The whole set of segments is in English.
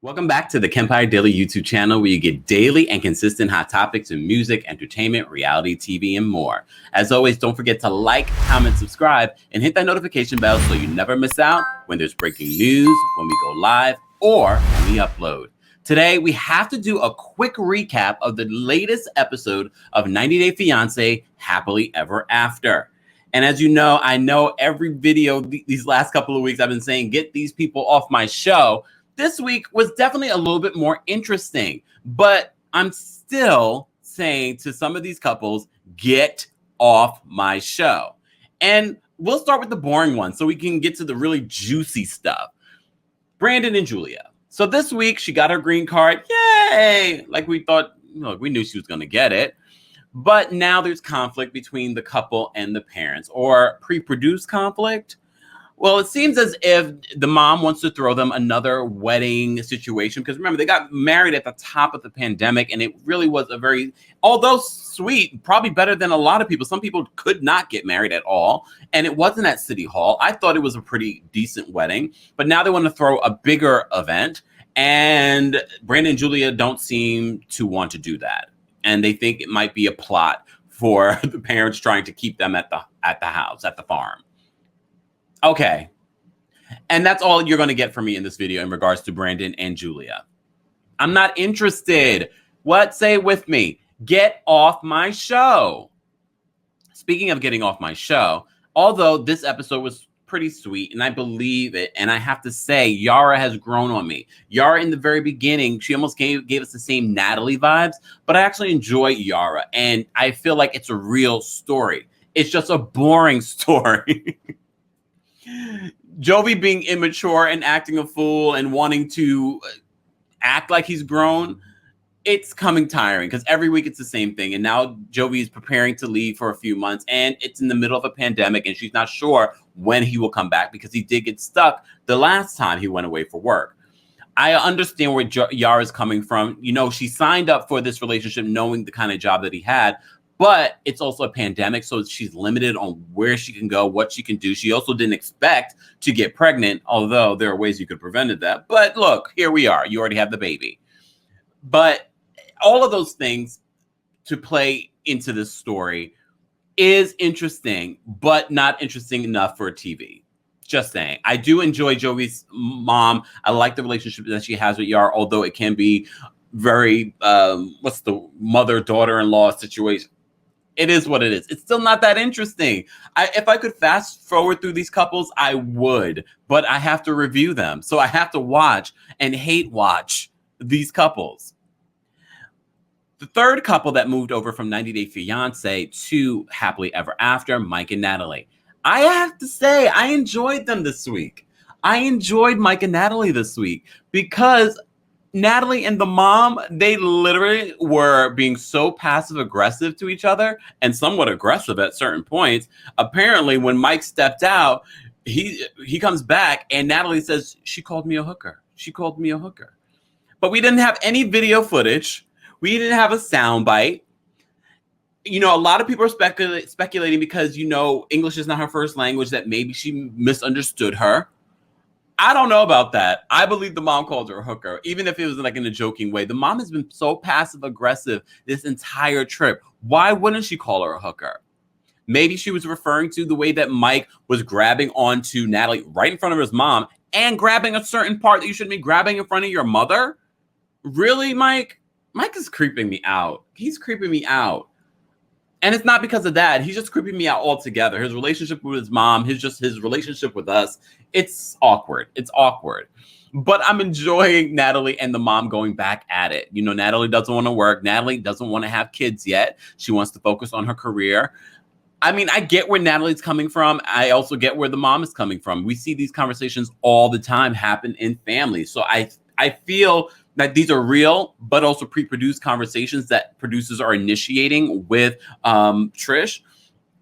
Welcome back to the Kempire Daily YouTube channel, where you get daily and consistent hot topics in music, entertainment, reality TV, and more. As always, don't forget to like, comment, subscribe, and hit that notification bell so you never miss out when there's breaking news, when we go live, or when we upload. Today, we have to do a quick recap of the latest episode of 90 Day Fiancé Happily Ever After. And as you know, I know every video these last couple of weeks I've been saying, get these people off my show. This week was definitely a little bit more interesting, but I'm still saying to some of these couples, get off my show. And we'll start with the boring one so we can get to the really juicy stuff. Brandon and Julia. So this week she got her green card. Yay! Like we thought, we knew she was going to get it. But now there's conflict between the couple and the parents, or pre-produced conflict. Well, it seems as if the mom wants to throw them another wedding situation, because remember, they got married at the top of the pandemic, and it really was a very, although sweet, probably better than a lot of people. Some people could not get married at all, and it wasn't at City Hall. I thought it was a pretty decent wedding, but now they want to throw a bigger event, and Brandon and Julia don't seem to want to do that, and they think it might be a plot for the parents trying to keep them at the house, at the farm. Okay. And that's all you're going to get from me in this video in regards to Brandon and Julia. I'm not interested. What? Say it with me. Get off my show. Speaking of getting off my show, although this episode was pretty sweet and I believe it, and I have to say, Yara has grown on me. Yara in the very beginning, she almost gave us the same Natalie vibes, but I actually enjoy Yara, and I feel like it's a real story. It's just a boring story. Jovi being immature and acting a fool and wanting to act like he's grown, it's coming tiring because every week it's the same thing. And now Jovi is preparing to leave for a few months, and it's in the middle of a pandemic, and she's not sure when he will come back because he did get stuck the last time he went away for work. I understand where Yara's coming from. You know, she signed up for this relationship knowing the kind of job that he had, but it's also a pandemic, so she's limited on where she can go, what she can do. She also didn't expect to get pregnant, although there are ways you could have prevented that. But look, here we are. You already have the baby. But all of those things to play into this story is interesting, but not interesting enough for TV. Just saying. I do enjoy Jovi's mom. I like the relationship that she has with Yara, although it can be very, what's the mother-daughter-in-law situation? It is what it is. It's still not that interesting. If I could fast forward through these couples, I would, but I have to review them. So I have to watch and hate watch these couples. The third couple that moved over from 90 Day Fiancé to Happily Ever After, Mike and Natalie. I have to say, I enjoyed them this week. I enjoyed Mike and Natalie this week because Natalie and the mom, they literally were being so passive aggressive to each other and somewhat aggressive at certain points. Apparently, when Mike stepped out, he comes back and Natalie says, she called me a hooker. She called me a hooker. But we didn't have any video footage. We didn't have a soundbite. You know, a lot of people are speculating because, you know, English is not her first language, that maybe she misunderstood her. I don't know about that. I believe the mom called her a hooker, even if it was like in a joking way. The mom has been so passive aggressive this entire trip. Why wouldn't she call her a hooker? Maybe she was referring to the way that Mike was grabbing onto Natalie right in front of his mom and grabbing a certain part that you shouldn't be grabbing in front of your mother. Really, Mike? Mike is creeping me out. He's creeping me out. And it's not because of that. He's just creeping me out altogether. His relationship with his mom, his relationship with us, it's awkward. It's awkward. But I'm enjoying Natalie and the mom going back at it. You know, Natalie doesn't want to work. Natalie doesn't want to have kids yet. She wants to focus on her career. I mean, I get where Natalie's coming from. I also get where the mom is coming from. We see these conversations all the time happen in families. So I feel that these are real, but also pre-produced conversations that producers are initiating with Trish.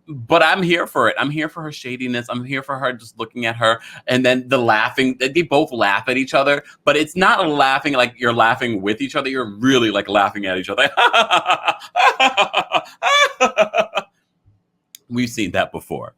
But I'm here for it. I'm here for her shadiness. I'm here for her just looking at her. And then the laughing, they both laugh at each other, but it's not a laughing like you're laughing with each other. You're really like laughing at each other. We've seen that before.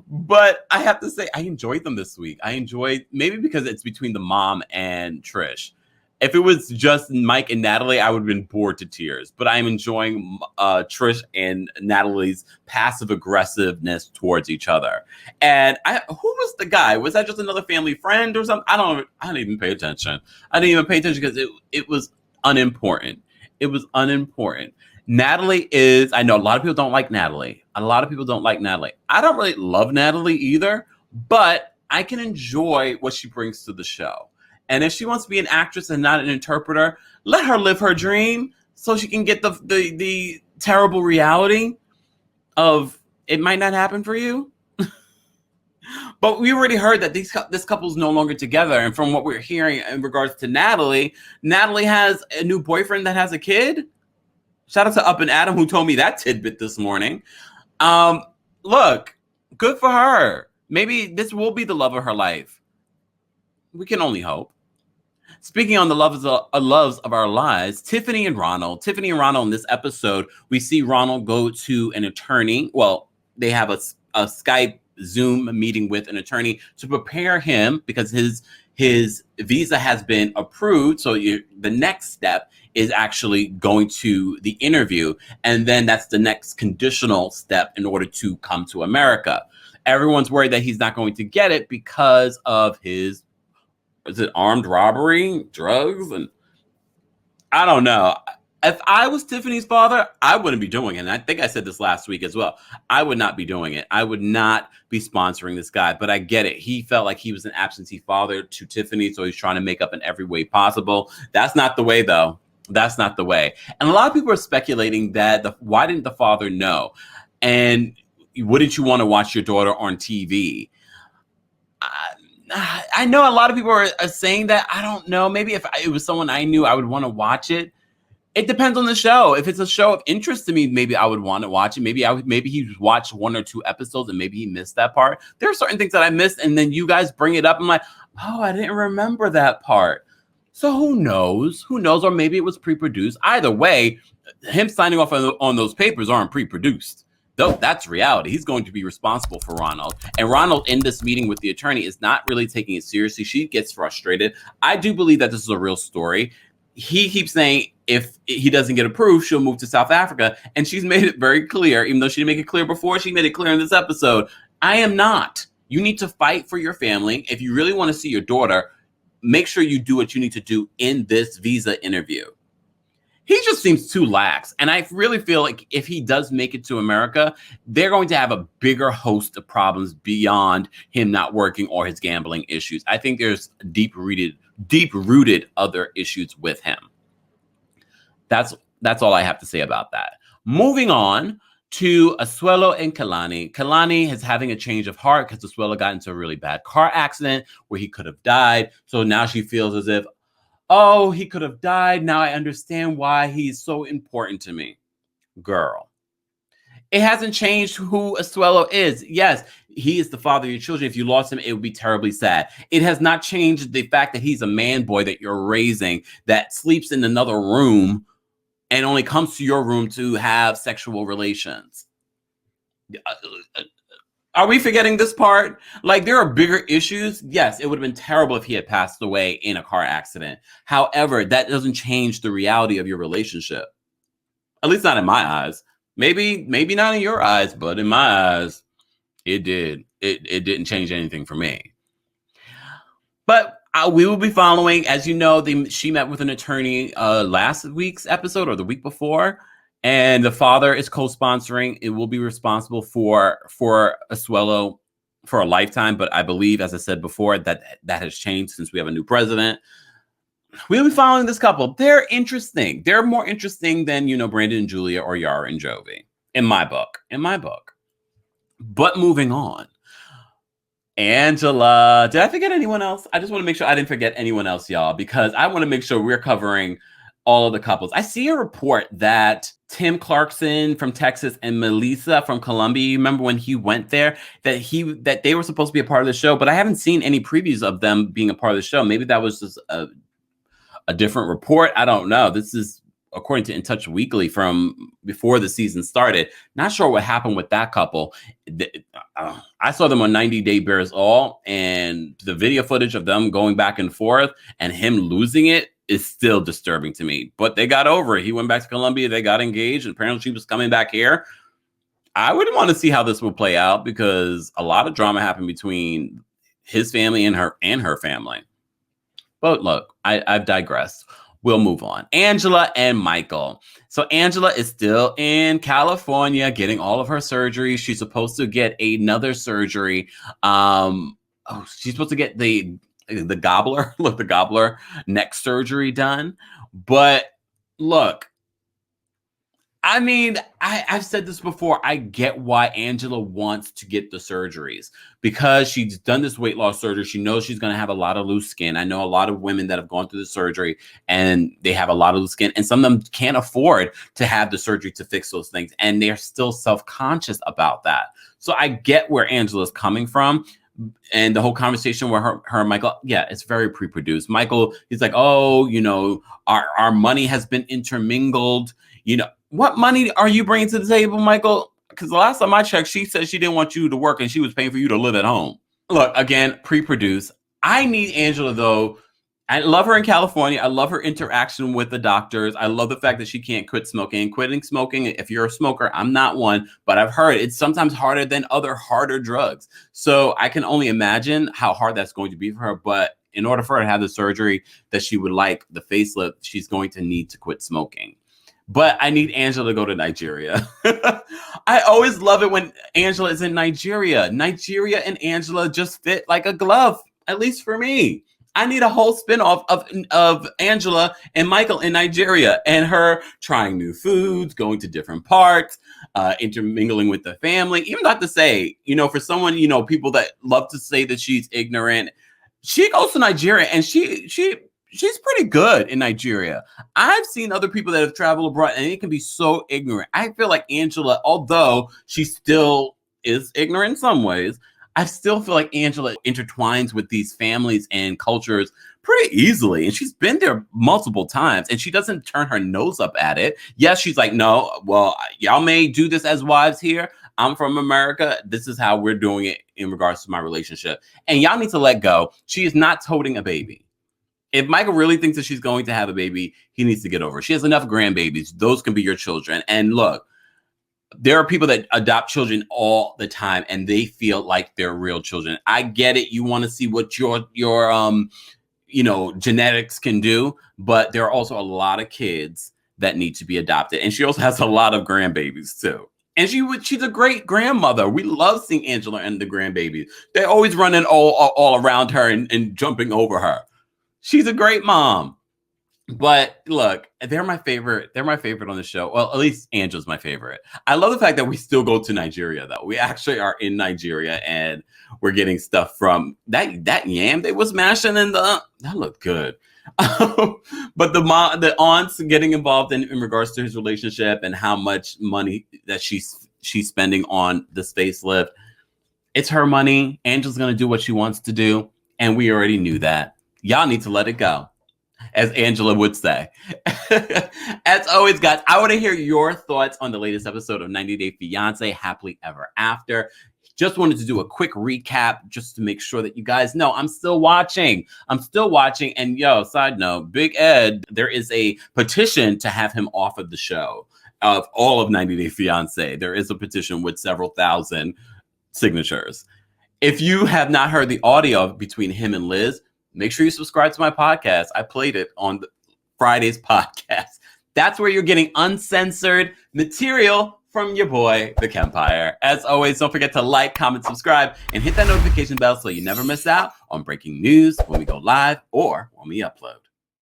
But I have to say, I enjoyed them this week. I enjoyed, maybe because it's between the mom and Trish. If it was just Mike and Natalie, I would have been bored to tears. But I'm enjoying Trish and Natalie's passive aggressiveness towards each other. And who was the guy? Was that just another family friend or something? I didn't even pay attention. I didn't even pay attention because it was unimportant. It was unimportant. Natalie is, I know a lot of people don't like Natalie. A lot of people don't like Natalie. I don't really love Natalie either, but I can enjoy what she brings to the show. And if she wants to be an actress and not an interpreter, let her live her dream so she can get the terrible reality of it might not happen for you. But we already heard that this couple's no longer together. And from what we're hearing in regards to Natalie, Natalie has a new boyfriend that has a kid. Shout out to Up and Adam who told me that tidbit this morning. Look, good for her. Maybe this will be the love of her life. We can only hope. Speaking on the loves of our lives, Tiffany and Ronald. Tiffany and Ronald in this episode, we see Ronald go to an attorney. Well, they have a Skype Zoom meeting with an attorney to prepare him because his visa has been approved. So the next step is actually going to the interview. And then that's the next conditional step in order to come to America. Everyone's worried that he's not going to get it because of his, is it armed robbery, drugs? And I don't know. If I was Tiffany's father, I wouldn't be doing it. And I think I said this last week as well. I would not be doing it. I would not be sponsoring this guy. But I get it. He felt like he was an absentee father to Tiffany. So he's trying to make up in every way possible. That's not the way, though. That's not the way. And a lot of people are speculating that why didn't the father know? And wouldn't you want to watch your daughter on TV? I know a lot of people are saying that. I don't know. Maybe if it was someone I knew, I would want to watch it. It depends on the show. If it's a show of interest to me, maybe I would want to watch it. Maybe he watched 1 or 2 episodes and maybe he missed that part. There are certain things that I missed, and then you guys bring it up. I'm like, oh, I didn't remember that part. So who knows? Who knows? Or maybe it was pre-produced. Either way, him signing off on those papers aren't pre-produced. Though that's reality. He's going to be responsible for Ronald. And Ronald, in this meeting with the attorney, is not really taking it seriously. She gets frustrated. I do believe that this is a real story. He keeps saying if he doesn't get approved, she'll move to South Africa. And she's made it very clear, even though she didn't make it clear before, she made it clear in this episode. I am not. You need to fight for your family. If you really want to see your daughter, make sure you do what you need to do in this visa interview. He just seems too lax. And I really feel like if he does make it to America, they're going to have a bigger host of problems beyond him not working or his gambling issues. I think there's deep-rooted other issues with him. That's all I have to say about that. Moving on to Asuelo and Kalani. Kalani is having a change of heart because Asuelo got into a really bad car accident where he could have died. So now she feels as if, oh, he could have died. Now I understand why he's so important to me. Girl. It hasn't changed who Asuelo is. Yes, he is the father of your children. If you lost him, it would be terribly sad. It has not changed the fact that he's a man boy that you're raising that sleeps in another room and only comes to your room to have sexual relations. Are we forgetting this part? Like, there are bigger issues. Yes, it would have been terrible if he had passed away in a car accident. However, that doesn't change the reality of your relationship. At least not in my eyes. Maybe not in your eyes, but in my eyes, it did. It didn't change anything for me. But we will be following, as you know, she met with an attorney last week's episode or the week before, and the father is co-sponsoring. It will be responsible for Asuelo for a lifetime, but I believe, as I said before, that has changed since we have a new president. We'll be following this couple. They're interesting. They're more interesting than, Brandon and Julia or Yara and Jovi, in my book. But moving on. Angela. Did I forget anyone else? I just want to make sure I didn't forget anyone else, y'all, because I want to make sure we're covering all of the couples. I see a report that Tim Clarkson from Texas and Melissa from Colombia, you remember when he went there, that they were supposed to be a part of the show, but I haven't seen any previews of them being a part of the show. Maybe that was just a different report. I don't know. This is according to In Touch Weekly from before the season started. Not sure what happened with that couple. I saw them on 90 Day Bears All, and the video footage of them going back and forth and him losing it is still disturbing to me. But they got over it. He went back to Colombia. They got engaged. And apparently she was coming back here. I would want to see how this will play out because a lot of drama happened between his family and her family. But look, I've digressed. We'll move on. Angela and Michael. So Angela is still in California getting all of her surgeries. She's supposed to get another surgery. She's supposed to get the gobbler neck surgery done. But look, I mean, I've said this before. I get why Angela wants to get the surgeries because she's done this weight loss surgery. She knows she's going to have a lot of loose skin. I know a lot of women that have gone through the surgery and they have a lot of loose skin, and some of them can't afford to have the surgery to fix those things, and they're still self-conscious about that. So I get where Angela's coming from. And the whole conversation with her and Michael, yeah, it's very pre-produced. Michael, he's like, oh, you know, our money has been intermingled. You know, what money are you bringing to the table, Michael? Because the last time I checked, she said she didn't want you to work and she was paying for you to live at home. Look, again, pre-produced. I need Angela, though. I love her in California. I love her interaction with the doctors. I love the fact that she can't quit smoking. Quitting smoking, if you're a smoker, I'm not one, but I've heard it's sometimes harder than other harder drugs. So I can only imagine how hard that's going to be for her. But in order for her to have the surgery that she would like, the facelift, she's going to need to quit smoking. But I need Angela to go to Nigeria. I always love it when Angela is in Nigeria. Nigeria and Angela just fit like a glove, at least for me. I need a whole spinoff of Angela and Michael in Nigeria and her trying new foods, going to different parts, intermingling with the family. Even not to say, you know, for someone, you know, people that love to say that she's ignorant, she goes to Nigeria and she's pretty good in Nigeria. I've seen other people that have traveled abroad and it can be so ignorant. I feel like Angela, although she still is ignorant in some ways, I still feel like Angela intertwines with these families and cultures pretty easily. And she's been there multiple times and she doesn't turn her nose up at it. Yes, she's like, no, well, y'all may do this as wives here. I'm from America. This is how we're doing it in regards to my relationship. And y'all need to let go. She is not toting a baby. If Michael really thinks that she's going to have a baby, he needs to get over it. She has enough grandbabies. Those can be your children. And look, there are people that adopt children all the time and they feel like they're real children. I get it. You want to see what your genetics can do, but there are also a lot of kids that need to be adopted. And she also has a lot of grandbabies too. And she's a great grandmother. We love seeing Angela and the grandbabies. They're always running all around her and jumping over her. She's a great mom. But look, they're my favorite. They're my favorite on the show. Well, at least Angela's my favorite. I love the fact that we still go to Nigeria, though. We actually are in Nigeria, and we're getting stuff from that yam they was mashing in that looked good. But the aunts getting involved in regards to his relationship and how much money that she's spending on this facelift. It's her money. Angela's gonna do what she wants to do, and we already knew that. Y'all need to let it go, as Angela would say. As always, guys, I want to hear your thoughts on the latest episode of 90 Day Fiancé, Happily Ever After. Just wanted to do a quick recap just to make sure that you guys know I'm still watching. And side note, Big Ed, there is a petition to have him off of the show, of all of 90 Day Fiancé. There is a petition with several thousand signatures. If you have not heard the audio between him and Liz, make sure you subscribe to my podcast. I played it on Friday's podcast. That's where you're getting uncensored material from your boy, TheKempire. As always, don't forget to like, comment, subscribe, and hit that notification bell so you never miss out on breaking news when we go live or when we upload.